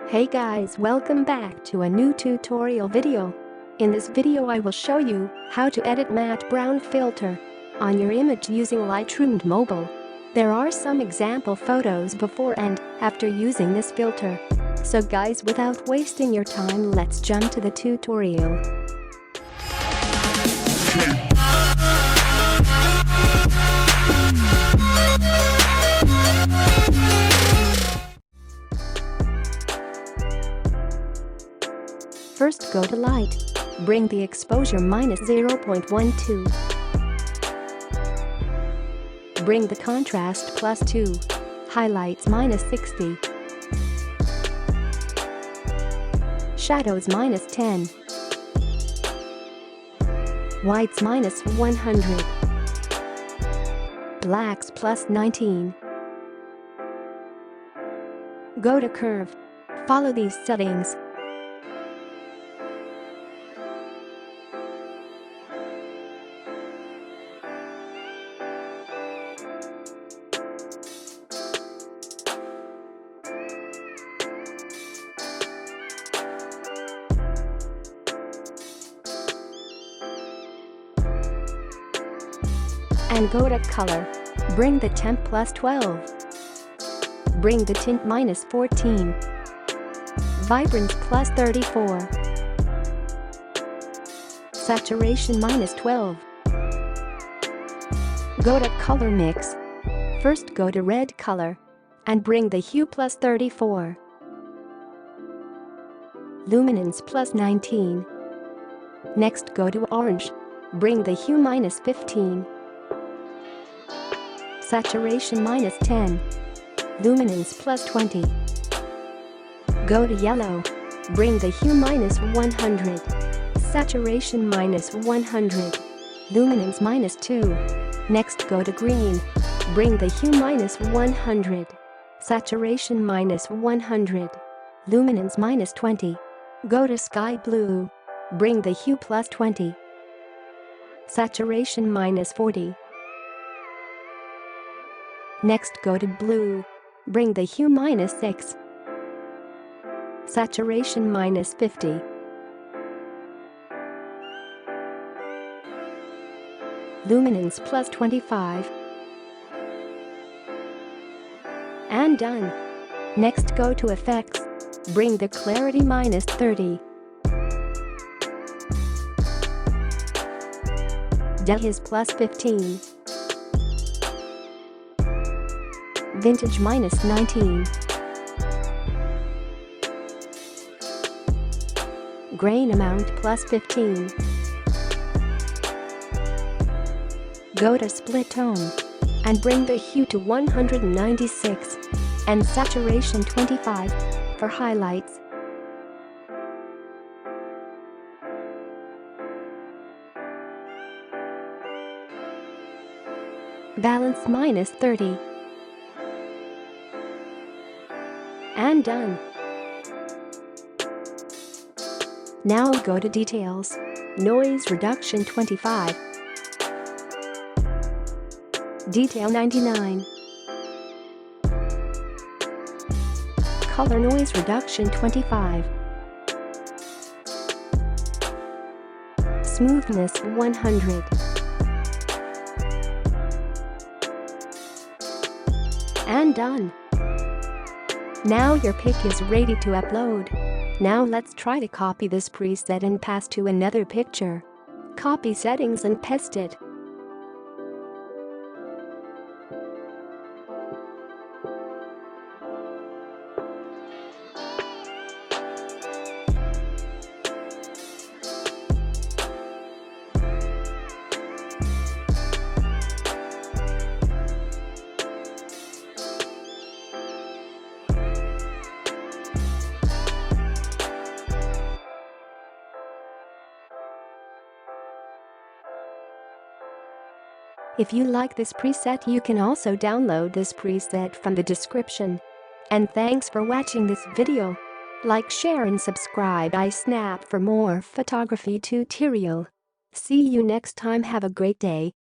Hey guys, welcome back to a new tutorial video. In this video I will show you how to edit matte brown filter on your image using Lightroom Mobile. There are some example photos before and after using this filter. So guys, without wasting your time, let's jump to the tutorial. First go to Light. Bring the exposure -0.12. Bring the contrast +2. Highlights -60. Shadows -10. Whites -100. Blacks +19. Go to Curve. Follow these settings. And go to Color. Bring the temp +12. Bring the tint -14. Vibrance +34. Saturation -12. Go to Color Mix. First go to Red color and bring the hue +34. Luminance +19. Next go to Orange. Bring the hue -15. Saturation -10. Luminance +20. Go to Yellow. Bring the hue -100. Saturation -100. Luminance -2. Next go to Green. Bring the hue -100. Saturation -100. Luminance -20. Go to Sky Blue. Bring the hue +20. Saturation -40. Next go to Blue. Bring the hue -6. Saturation -50. Luminance +25. And done. Next go to Effects. Bring the clarity -30. Dehiz +15. Vintage -19. Grain amount +15. Go to Split Tone and bring the hue to 196 and saturation 25 for highlights. Balance -30. And done. Now go to Details. Noise Reduction 25. Detail 99. Color Noise Reduction 25. Smoothness 100. And done. Now your pic is ready to upload. Now let's try to copy this preset and pass to another picture. Copy settings and paste it. If you like this preset, you can also download this preset from the description. And thanks for watching this video. Like, share and subscribe iSnap for more photography tutorial. See you next time. Have a great day.